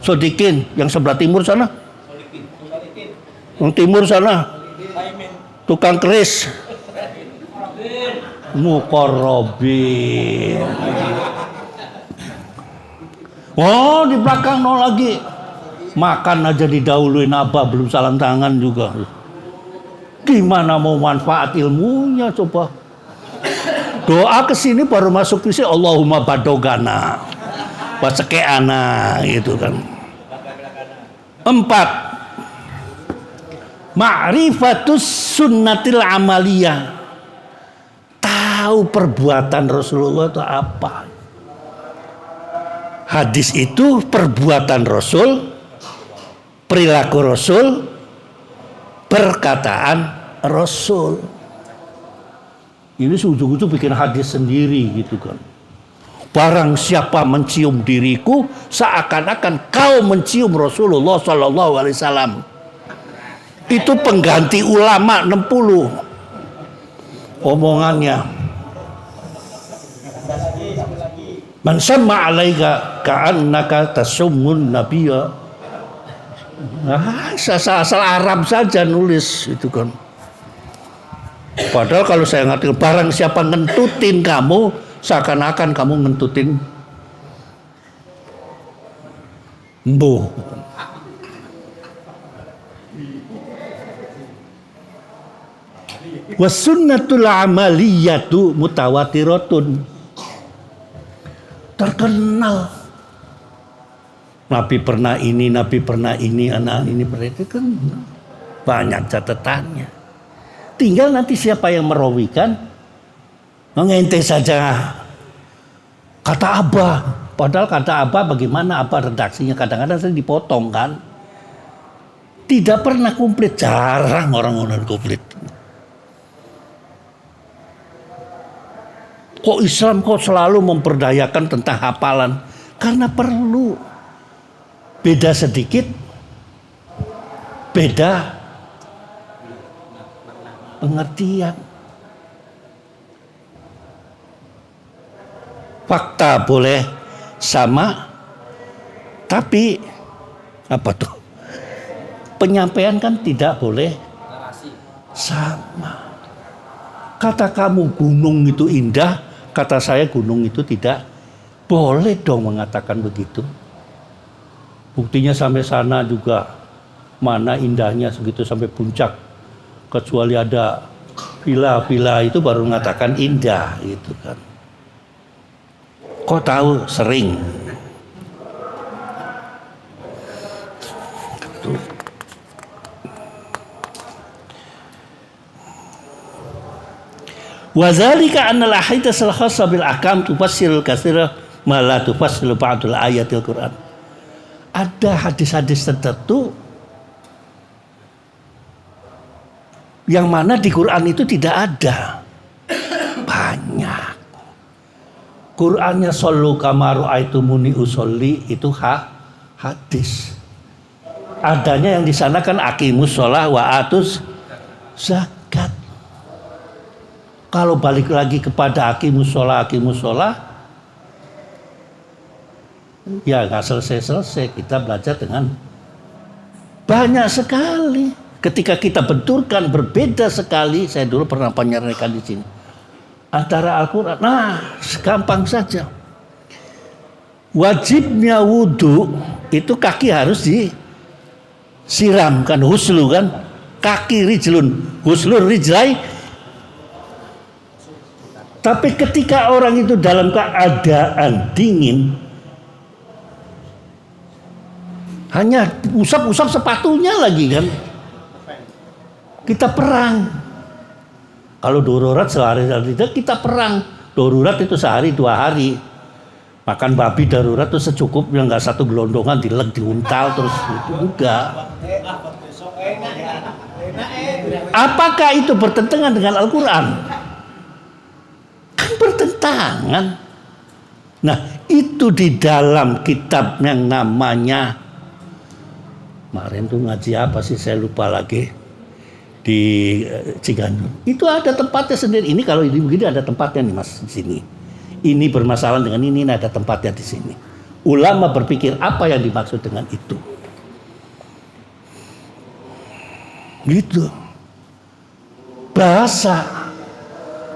Sodikin, yang sebelah timur sana. Yang timur sana. Tukang keris. Mukorobin. Oh, di belakang no lagi. Makan aja didahuluin Abah, belum salam tangan juga. Gimana mau manfaat ilmunya coba? Doa ke sini baru masuk ke sini Allahumma badogana. Wacekeana gitu kan. 4. Ma'rifatus sunnatil amaliyah. Tahu perbuatan Rasulullah itu apa. Hadis itu perbuatan Rasul, perilaku Rasul, perkataan Rasul. Ini ujung-ujung bikin hadis sendiri gitu kan. Barang siapa mencium diriku, seakan-akan kau mencium Rasulullah Sallallahu Alaihi Wasallam. Itu pengganti ulama 60 omongannya. Man samma alaika ka'annaka tasummun nabiyya. Asal Arab saja nulis itu kan. Padahal kalau saya ngerti, barang siapa ngentutin kamu, seakan-akan kamu ngentutin mbuh. Wasunnatul amaliyatu mutawatiratun. Terkenal. Nabi pernah ini, anak ini pernah itu kan banyak catatannya. Tinggal nanti siapa yang merawikan, mengente saja kata Abah. Padahal kata Abah bagaimana Abah redaksinya, kadang-kadang saya dipotong kan. Tidak pernah komplit, jarang orang-orang komplit. Kok Islam kok selalu memperdayakan tentang hafalan? Karena perlu. Beda sedikit, beda pengertian. Fakta boleh sama, tapi apa tuh? Penyampaian kan tidak boleh sama. Kata kamu gunung itu indah, kata saya gunung itu tidak. Boleh dong mengatakan begitu. Buktinya sampai sana juga mana indahnya segitu sampai puncak. Kecuali ada villa-villa itu baru mengatakan indah gitu kan. Kok tahu sering. Wazalika annal ahadits al-khassah bil ahkam tufassirul katsira ma la tufassilu ba'dul ayatil Qur'an. Ada hadis-hadis tertentu yang mana di Quran itu tidak ada. Banyak. Qurannya sallu kama ra'aitumuni usolli itu hadis. Adanya yang di sana kan aqimus shalah wa atuz zakat. Kalau balik lagi kepada aqimus shalah, ya nggak selesai-selesai. Kita belajar dengan banyak sekali. Ketika kita benturkan berbeda sekali. Saya dulu pernah menyarankan di sini antara Al-Quran. Nah, gampang saja. Wajibnya wudhu itu kaki harus disiram kan, huslu kan. Kaki rijlun, huslur rijlai. Tapi ketika orang itu dalam keadaan dingin, hanya usap-usap sepatunya lagi kan. Kita perang. Kalau darurat sehari kita perang. Darurat itu sehari 2 hari. Makan babi darurat tuh secukupnya, nggak satu gelondongan dilek diuntal terus itu enggak. Apakah itu bertentangan dengan Al-Quran? Kan bertentangan. Nah, itu di dalam kitab yang namanya, kemarin tuh ngaji apa sih saya lupa lagi, di Ciganjur. Itu ada tempatnya sendiri. Ini kalau ini begini ada tempatnya nih Mas di sini. Ini bermasalah dengan ini ada tempatnya di sini. Ulama berpikir apa yang dimaksud dengan itu. Gitu. Bahasa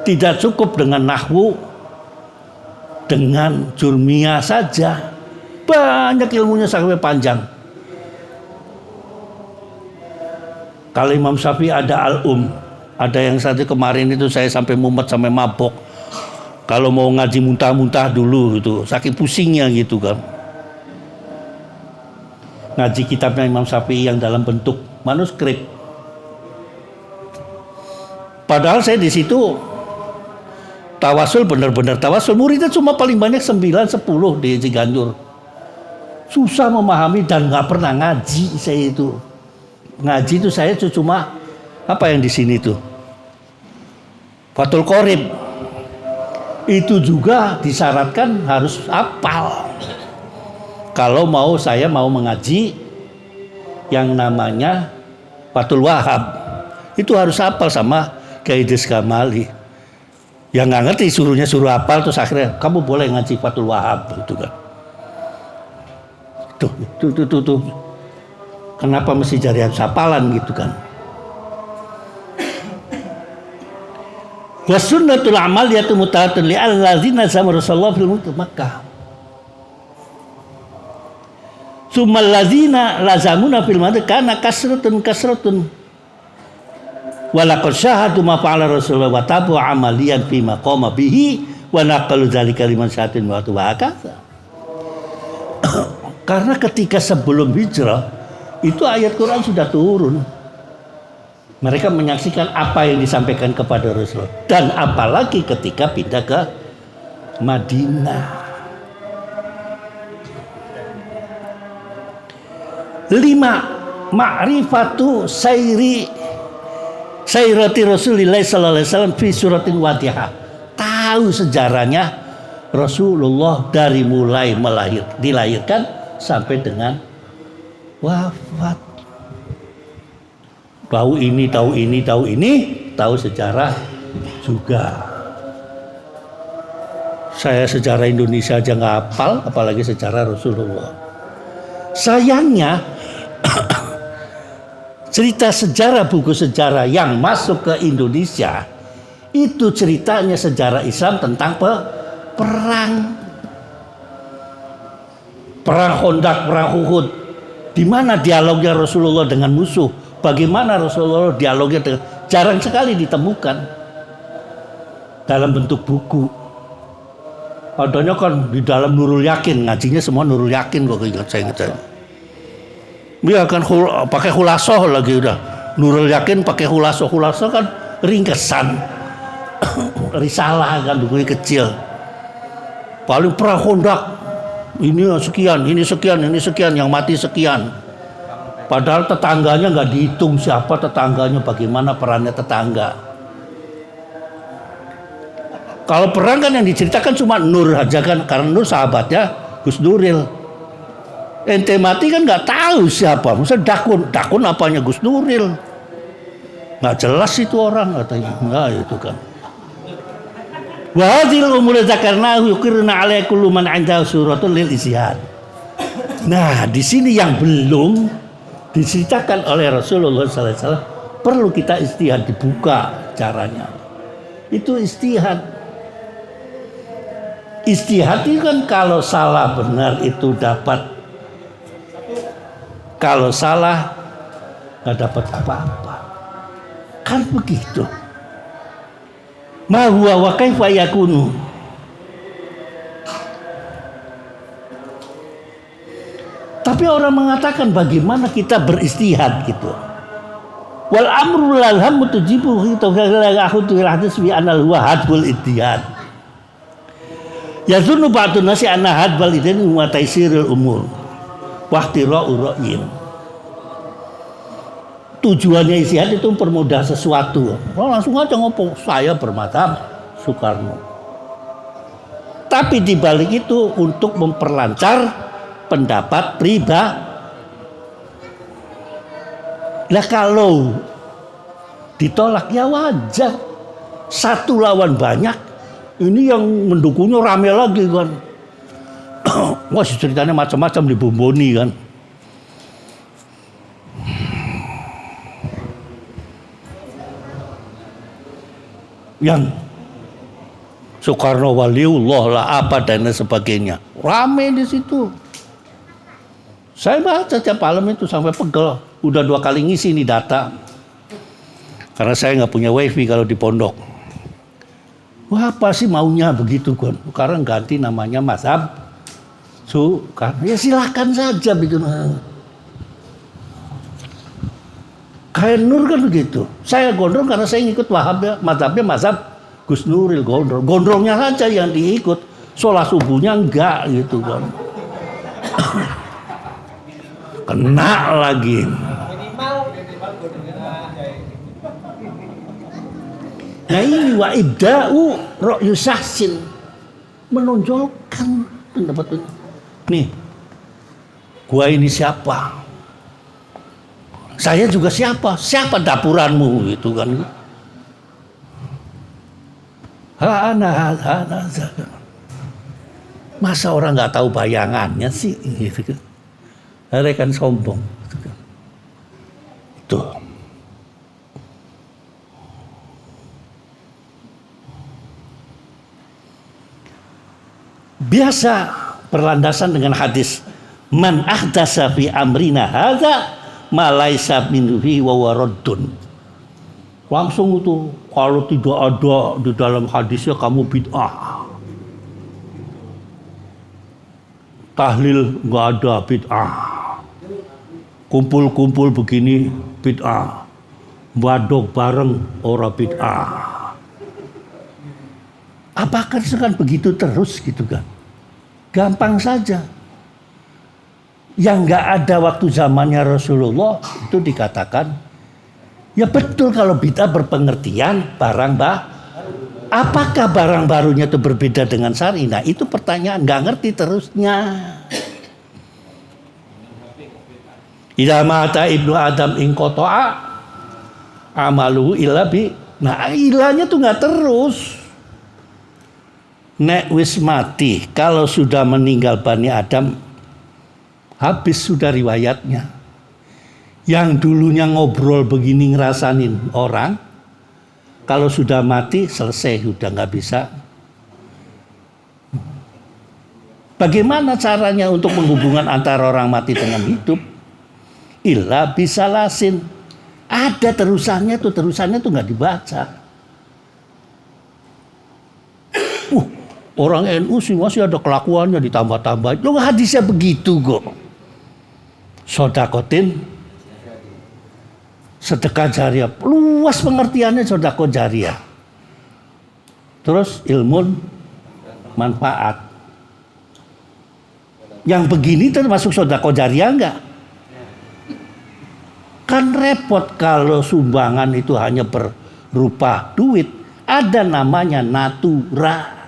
tidak cukup dengan nahwu, dengan jurmiyah saja. Banyak ilmunya sampai panjang. Kalau Imam Syafi'i ada ada yang satu kemarin itu saya sampai mumet sampai mabok. Kalau mau ngaji muntah-muntah dulu itu, saking pusingnya gitu kan. Ngaji kitabnya Imam Syafi'i yang dalam bentuk manuskrip. Padahal saya di situ tawasul, benar-benar tawasul. Muridnya cuma paling banyak 9-10 di Ciganjur. Susah memahami dan nggak pernah ngaji saya itu. Ngaji itu saya cuma apa yang di sini tuh, Fathul Qorib. Itu juga disyaratkan harus hafal. Kalau saya mau mengaji yang namanya Fathul Wahab, itu harus hafal sama Kaides Kamali. Yang nggak ngerti suruh hafal, terus akhirnya kamu boleh ngaji Fathul Wahab gitu kan. Tuh. Kenapa mesti cari hafalan gitu kan? Wa sunnatul amal yaitu mutaatun li allazina sama Rasulullah fil Makkah. Summal ladzina lazamuna fil Madinah kana kasratun wa laqad syahadu ma fa'ala Rasulullah wa tabu amaliyan fi ma qama bihi wa naqalu dzalika liman syahatin wa hakadha. Karena ketika sebelum hijrah itu ayat Quran sudah turun. Mereka menyaksikan apa yang disampaikan kepada Rasulullah. Dan apalagi ketika pindah ke Madinah. 5. Ma'rifatu sayrati Rasulillah sallallahu alaihi wasallam fi suratin Wadihah. Tahu sejarahnya Rasulullah dari mulai dilahirkan sampai dengan wafat. Tahu ini, tahu sejarah juga. Saya sejarah Indonesia aja nggak hafal, apalagi sejarah Rasulullah. Sayangnya cerita sejarah, buku sejarah yang masuk ke Indonesia itu ceritanya sejarah Islam tentang perang Khandaq, perang Uhud. Di mana dialognya Rasulullah dengan musuh? Bagaimana Rasulullah dialognya jarang sekali ditemukan dalam bentuk buku. Adanya kan di dalam Nurul Yakin, ngajinya semua Nurul Yakin kok saya ingat. Dia akan pakai khulasoh lagi udah. Nurul Yakin pakai khulasoh kan ringkesan. Risalah kan bukunya kecil. Paling perang Khandaq ini sekian, yang mati sekian. Padahal tetangganya nggak dihitung siapa tetangganya, bagaimana perannya tetangga. Kalau perang kan yang diceritakan cuma Nur aja kan, karena Nur sahabatnya Gus Nuril. Ente mati kan nggak tahu siapa, misalnya Dakun apanya Gus Nuril, nggak jelas itu orang katanya, nggak itu kan. Wahadil umur zakarnahu yukirna alaihi kullu man 'indahu suratul lil isyad. Nah, di sini yang belum diceritakan oleh Rasulullah SAW, perlu kita istihad, dibuka caranya. Itu istihad. Istihad itu kan kalau salah benar itu dapat, kalau salah nggak dapat apa-apa. Kan begitu. Ma huwa wa kaifa yakunu. Tapi orang mengatakan bagaimana kita beristihad gitu. Wal amru lal hammu tujibu fi tawkal hadis fi anal huwa hadbul ittihad. Yazunnu ba'dun nasi anna hadbal idzin wa taisirul umur. Wahtira'u ra'yin. Tujuannya istihad itu mempermudah sesuatu. Langsung aja ngopo, saya bermadzhab Soekarno. Tapi dibalik itu untuk memperlancar pendapat pribadi. Lah kalau ditolak ya wajar. Satu lawan banyak. Ini yang mendukungnya rame lagi kan. Wah ceritanya macam-macam dibomboni kan. Yang Soekarno waliullah lah apa dan sebagainya. Rame di situ. Saya baca tiap malam itu sampai pegel. Udah 2 kali ngisi nih data. Karena saya nggak punya wifi kalau di pondok. Wah apa sih maunya begitu kan? Sekarang ganti namanya mazhab Soekarno. Ya silakan saja bikin. Kayak Nur kan begitu. Saya gondrong karena saya ngikut Wahab ya. Mazhabnya mazhab Gus Nuril gondrong. Gondrongnya saja yang diikut. Sholat subuhnya enggak gitu kan. Kena lagi. Nah ini wa ibda'u ra'yu sahsin. Menonjolkan pendapat. Nih, gua ini siapa? Saya juga siapa? Siapa dapuranmu gitu kan? Hana. Masa orang nggak tahu bayangannya sih? Gitu kan? Mereka kan sombong. Gitu kan? Tuh. Biasa berlandasan dengan hadis man ahdasa fi amrina hadza ma laisa minhu wa waraddun. Langsung itu kalau tidak ada di dalam hadisnya kamu bid'ah. Tahlil enggak ada bid'ah. Kumpul-kumpul begini bid'ah. Badok bareng ora bid'ah. Apakah sekarang begitu terus gitu kan? Gampang saja. Yang nggak ada waktu zamannya Rasulullah itu dikatakan ya betul kalau bid'ah berpengertian barang apakah barang barunya itu berbeda dengan syar'i? Nah itu pertanyaan nggak ngerti terusnya. Idza mata ibnu Adam in qata'a amaluhu illa bi. Nah ilahnya tuh nggak terus. Nek wis mati kalau sudah meninggal Bani Adam habis sudah riwayatnya. Yang dulunya ngobrol begini ngerasanin orang, kalau sudah mati selesai, sudah nggak bisa. Bagaimana caranya untuk menghubungkan antara orang mati dengan hidup? Illa bisa lasin. Ada terusannya tuh nggak dibaca. Orang NU sih masih ada kelakuannya ditambah-tambah. Loh hadisnya begitu kok. Sodakotin sedekah jariah. Luas pengertiannya sedekah jariah. Terus ilmu manfaat. Yang begini termasuk sedekah jariah enggak? Kan repot kalau sumbangan itu hanya berupa duit. Ada namanya natura.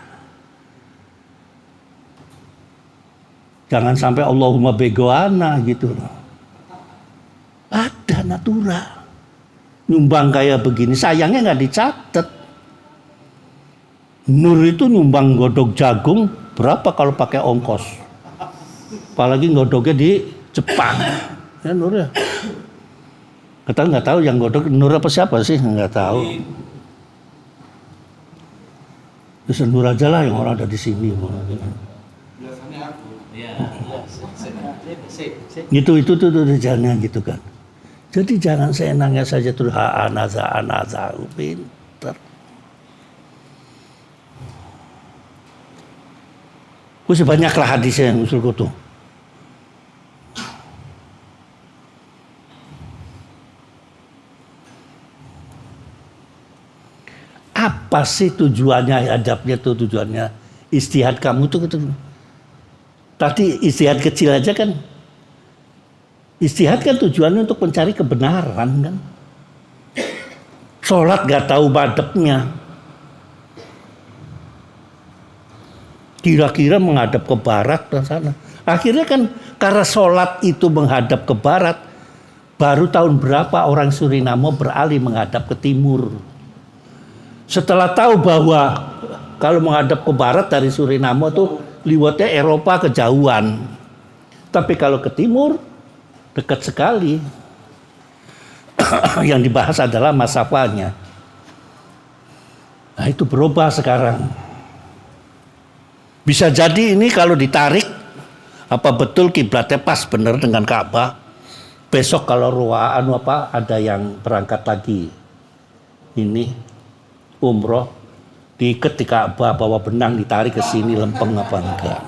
Jangan sampai Allahumma begoana gitu. Ada natura. Nyumbang kayak begini. Sayangnya nggak dicatat. Nur itu nyumbang godok jagung berapa kalau pakai ongkos? Apalagi godoknya di Jepang. Ya Nur ya. Kita nggak tahu yang godok Nur apa siapa sih? Nggak tahu. Terus Nur aja lah yang orang ada di sini. Itu jangan gitu kan. Jadi jangan seenaknya saja terus anaza pinter. Masih banyaklah hadisnya yang usul kutu. Apa sih tujuannya adabnya tuh tujuannya Ijtihad kamu tuh tadi ijtihad kecil aja kan. Ijtihad kan tujuannya untuk mencari kebenaran kan. Sholat gak tahu madhabnya. Kira-kira menghadap ke barat dan sana. Akhirnya kan karena sholat itu menghadap ke barat, baru tahun berapa orang Suriname beralih menghadap ke timur. Setelah tahu bahwa kalau menghadap ke barat dari Suriname itu liwatnya Eropa kejauhan. Tapi kalau ke timur dekat sekali. Yang dibahas adalah masafanya. Nah itu berubah sekarang. Bisa jadi ini kalau ditarik, apa betul kiblatnya pas benar dengan Ka'bah? Besok kalau ada yang berangkat lagi, ini umroh, diikat di Ka'bah, bawa benang ditarik ke sini lempeng apa enggak?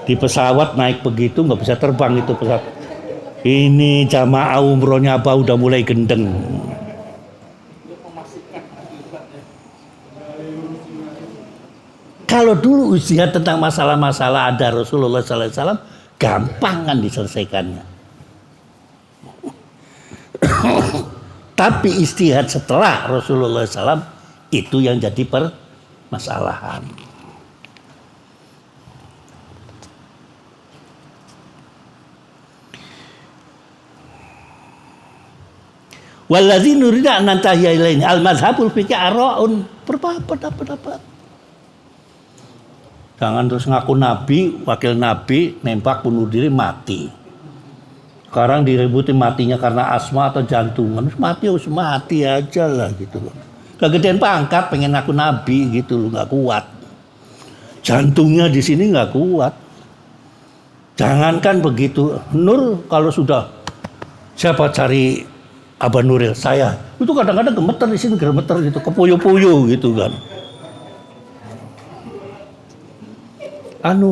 Di pesawat naik begitu nggak bisa terbang itu pesawat. Ini jamaah umrohnya apa udah mulai gendeng. Kalau dulu ijtihad tentang masalah-masalah ada Rasulullah SAW, gampang kan diselesaikannya. Tapi ijtihad setelah Rasulullah SAW itu yang jadi permasalahan. Wallazi nurida nantahiya ilaini al-mazhabul fikih ara'un berpendapat. Jangan terus ngaku nabi, wakil nabi, nembak bunuh diri mati. Sekarang diributin matinya karena asma atau jantungan, harus mati aja lah gitu loh. Kegedean pangkat pengen ngaku nabi gitu loh, nggak kuat. Jantungnya di sini nggak kuat. Jangankan begitu, Nur kalau sudah siapa cari Abah Nuril, saya itu kadang-kadang gemeter di sini, gemeter gitu, kepuyu-puyu gitu kan.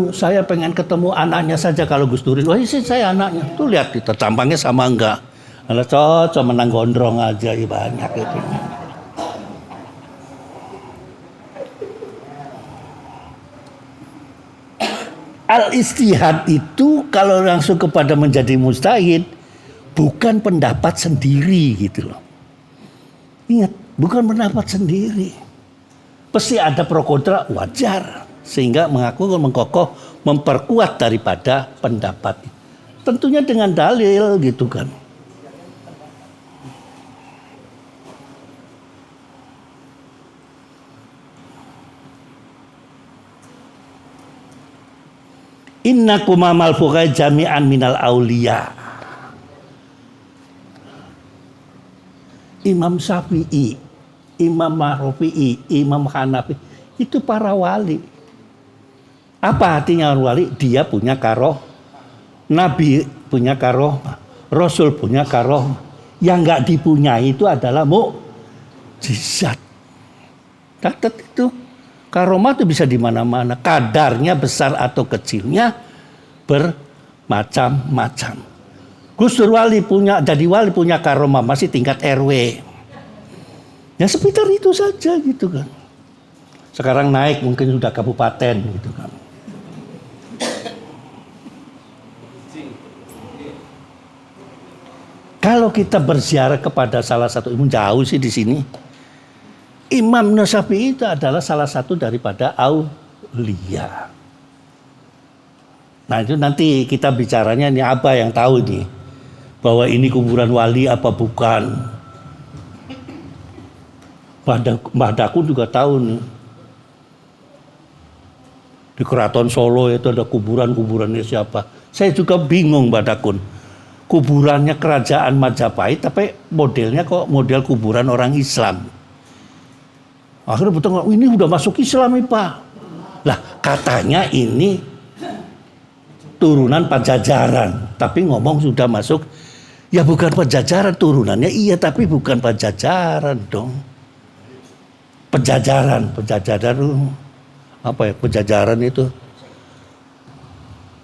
Saya pengen ketemu anaknya saja kalau Gus Nuril. Wah, isi saya anaknya. Tuh lihat kita tampangnya sama enggak. Kalau cocok menang gondrong aja ya banyak itu. Al-istihad itu kalau langsung kepada menjadi mujtahid bukan pendapat sendiri gitu loh. Ingat, bukan pendapat sendiri. Pasti ada pro kontra, wajar. Sehingga mengaku mengkokoh memperkuat daripada pendapat. Tentunya dengan dalil gitu kan. Innakum amal fuqai jami'an minal auliya. Imam Syafi'i, Imam Rafi'i, Imam Hanafi itu para wali. Apa artinya wali? Dia punya karoh, Nabi punya karoh, Rasul punya karoh. Yang nggak dipunyai itu adalah mukjizat. Catat itu, karomah itu bisa di mana-mana. Kadarnya besar atau kecilnya bermacam-macam. Gus Dur wali jadi wali punya karomah masih tingkat RW. Ya sekitar itu saja gitu kan. Sekarang naik mungkin sudah kabupaten gitu kan. Kalau kita berziarah kepada salah satu imam, jauh sih di sini. Imam Syafi'i itu adalah salah satu daripada aulia. Nah itu nanti kita bicaranya ini apa yang tahu nih bahwa ini kuburan wali apa bukan. Mbah Dakun juga tahu nih. Di Keraton Solo itu ada kuburannya siapa. Saya juga bingung Mbah Dakun. Kuburannya kerajaan Majapahit tapi modelnya kok model kuburan orang Islam. Akhirnya betul ini udah masuk Islam nih Pak. Lah katanya ini turunan Pajajaran, tapi ngomong sudah masuk. Ya bukan Pajajaran turunannya iya tapi bukan Pajajaran dong. Pajajaran apa ya Pajajaran itu?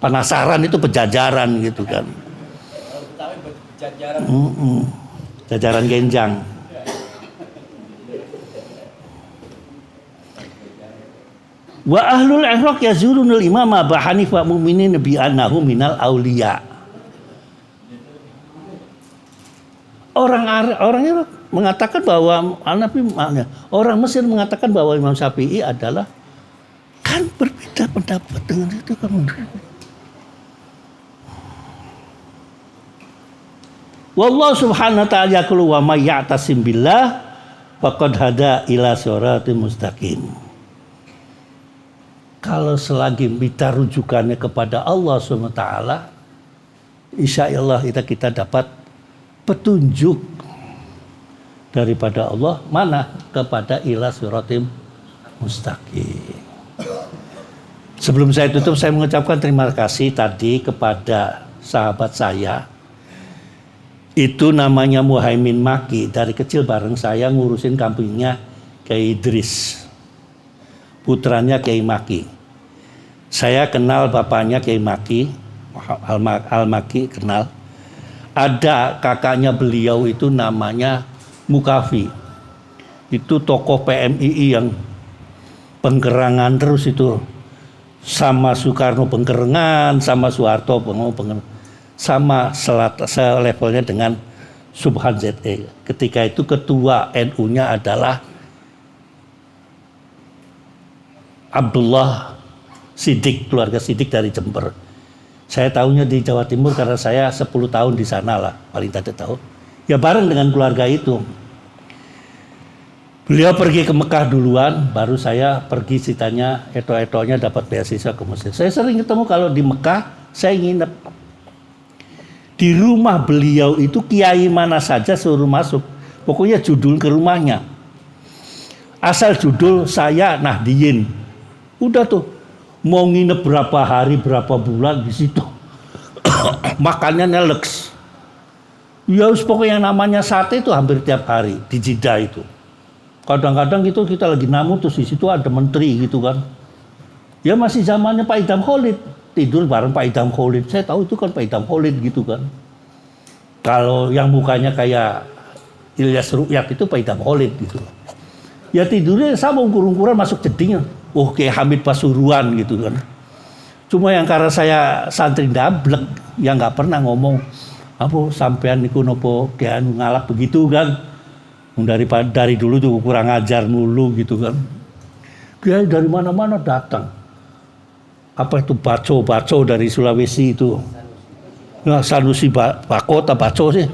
Penasaran itu Pajajaran gitu kan. Jajaran Genjang. Wa ahlul Iraq yazurunul imam Abu Hanifah mu'minin bi annahu minal auliya. Orang Iraq mengatakan bahwa orang Mesir mengatakan bahwa Imam Syafi'i adalah, kan berbeda pendapat dengan itu kamu. Wallahu subhanahu wa ta'ala yaqulu wa may ya'tasim billah faqad hada ila siratim mustaqim. Kalau selagi kita rujukannya kepada Allah subhanahu wa ta'ala, insyaallah kita dapat petunjuk daripada Allah mana kepada ila siratim mustaqim. Sebelum saya tutup, saya mengucapkan terima kasih tadi kepada sahabat saya. Itu namanya Muhaimin Maki, dari kecil bareng saya ngurusin kampungnya Kiai Idris, putranya Kiai Maki. Saya kenal bapaknya Kiai Maki, Al-Maki kenal. Ada kakaknya beliau itu namanya Mukafi. Itu tokoh PMII yang penggerangan terus itu. Sama Soekarno penggerangan, sama Soeharto penggerangan. Sama selevelnya dengan Subhan ZE. Ketika itu ketua NU-nya adalah Abdullah Siddiq, keluarga Siddiq dari Jember. Saya tahunya di Jawa Timur karena saya 10 tahun di sana lah, paling tidak tahu. Ya bareng dengan keluarga itu. Beliau pergi ke Mekah duluan, baru saya pergi ceritanya eto-etonya dapat beasiswa ke Mesir. Saya sering ketemu kalau di Mekah, saya nginep. Di rumah beliau itu kiai mana saja suruh masuk. Pokoknya judul ke rumahnya. Asal judul saya Nahdiyin. Udah tuh. Mau nginep berapa hari, berapa bulan di situ. Makannya neleks. Ya pokoknya yang namanya sate itu hampir tiap hari di Jeddah itu. Kadang-kadang gitu kita lagi namu terus di situ ada menteri gitu kan. Ya masih zamannya Pak Idham Khalid. Tidur bareng Pak Idham Khalid. Saya tahu itu kan Pak Idham Khalid gitu kan. Kalau yang mukanya kayak Ilyas Ru'yat itu Pak Idham Khalid gitu. Ya tidurnya sama ukur-ukuran masuk jedingnya. Oh kayak Hamid Pasuruan gitu kan. Cuma yang karena saya santri dablek yang nggak pernah ngomong apa sampean niku nopo kayak ngalap begitu kan. Dari dulu tuh kurang ajar mulu gitu kan. Kiai dari mana-mana datang. Apa itu Baco dari Sulawesi itu. Nah, Sanusi Bako atau Baco sih.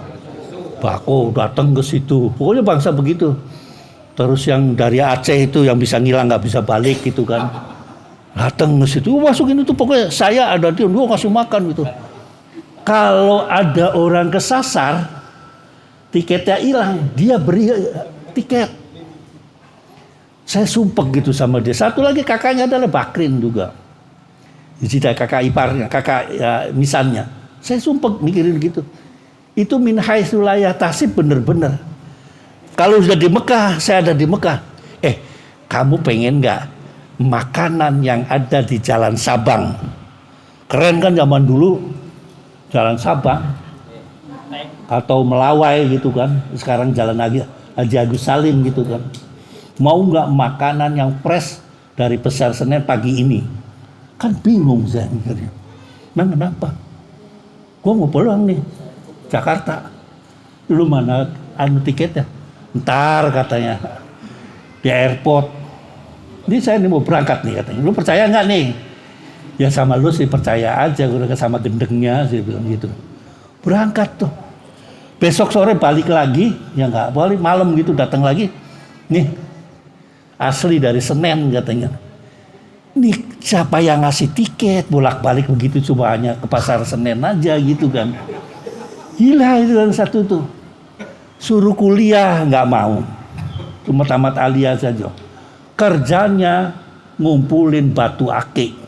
Bako datang ke situ. Pokoknya bangsa begitu. Terus yang dari Aceh itu yang bisa ngilang nggak bisa balik gitu kan. Datang ke situ. Masukin itu pokoknya saya ada dia kasih makan gitu. Kalau ada orang kesasar, tiketnya hilang, dia beri tiket. Saya sumpah gitu sama dia. Satu lagi kakaknya adalah Bakrin juga. Jadi kakak iparnya, kakak ya, misalnya. Saya sumpah mikirin gitu. Itu min haitsu la yahtasib bener-bener. Kalau sudah di Mekah, saya ada di Mekah. Kamu pengen nggak makanan yang ada di Jalan Sabang? Keren kan zaman dulu Jalan Sabang atau Melawai gitu kan. Sekarang Jalan Haji Agus Salim gitu kan. Mau nggak makanan yang fresh dari Pasar Senen pagi ini? Kan bingung saya mikirnya. Nah kenapa? Gue mau pulang nih Jakarta. Lu mana tiketnya? Ntar katanya di airport. Ini saya nih mau berangkat nih katanya. Lu percaya nggak nih? Ya sama lu sih percaya aja. Udah sama gendengnya sih bilang gitu. Berangkat tuh. Besok sore balik lagi. Ya nggak balik malam gitu datang lagi. Nih asli dari Senen katanya. Nih siapa yang ngasih tiket bolak-balik begitu cuma hanya ke Pasar Senen aja gitu kan. Gila itu yang satu tuh. Suruh kuliah nggak mau. Cuma tamat alia saja. Kerjanya ngumpulin batu akik.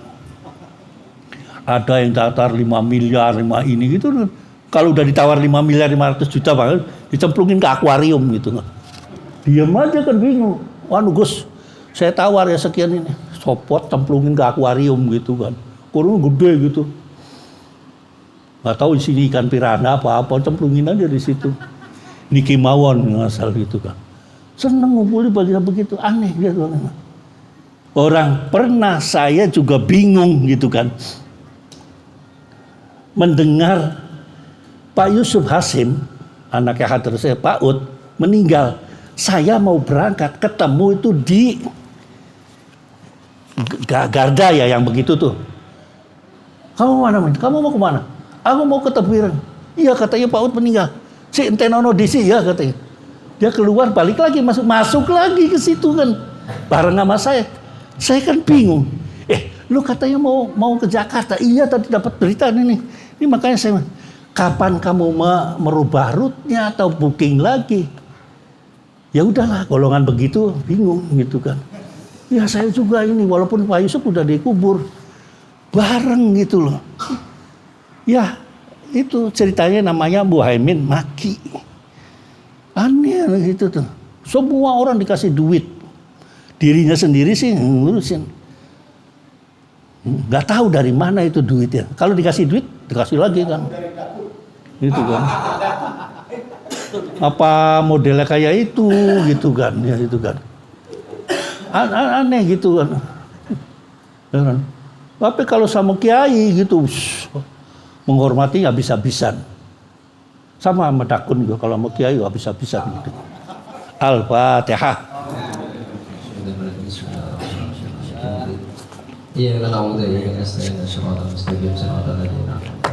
Ada yang daftar 5 miliar, 5 ini gitu. Kalau udah ditawar 5 miliar 500 juta banget, dicemplungin ke akuarium gitu. Diam aja kan bingung. Waduh Gus, saya tawar ya sekian ini. Sopot cemplungin ke akuarium gitu kan. Kurung gede gitu. Gak tahu di sini ikan piranha apa-apa, cemplungin aja di situ. Niki Mawon ngasal gitu kan. Seneng ngumpulin bagian begitu, aneh gitu. Orang pernah saya juga bingung gitu kan. Mendengar Pak Yusuf Hasim, anaknya Hadir saya, Pak Ud, meninggal. Saya mau berangkat, ketemu itu di Garda ya yang begitu tuh. Kamu mana? Kamu mau kemana? Aku mau ke tepiran. Iya katanya Pak Ud meninggal. Si entenono di sini ya katanya. Dia keluar balik lagi masuk lagi ke situ kan. Bareng sama saya. Saya kan bingung. Lu katanya mau ke Jakarta. Iya tadi dapat berita ini. Ini makanya saya kapan kamu merubah rutenya atau booking lagi? Ya udahlah, golongan begitu bingung gitu kan. Ya saya juga ini walaupun Pak Yusuf udah dikubur bareng gitu loh. Ya itu ceritanya namanya Muhaimin maki. Aneh gitu tuh. Semua orang dikasih duit. Dirinya sendiri sih ngurusin. Nggak tahu dari mana itu duitnya. Kalau dikasih duit, dikasih lagi kan. Gitu kan. Apa modelnya kayak itu gitu kan. Ya itu kan. Aneh gitu kan. Tapi kalau sama kiai gitu, menghormati habis-habisan. Sama dakun juga kalau sama kiai habis-habisan gitu. Al-Fatihah. Iya, kalau udah ya,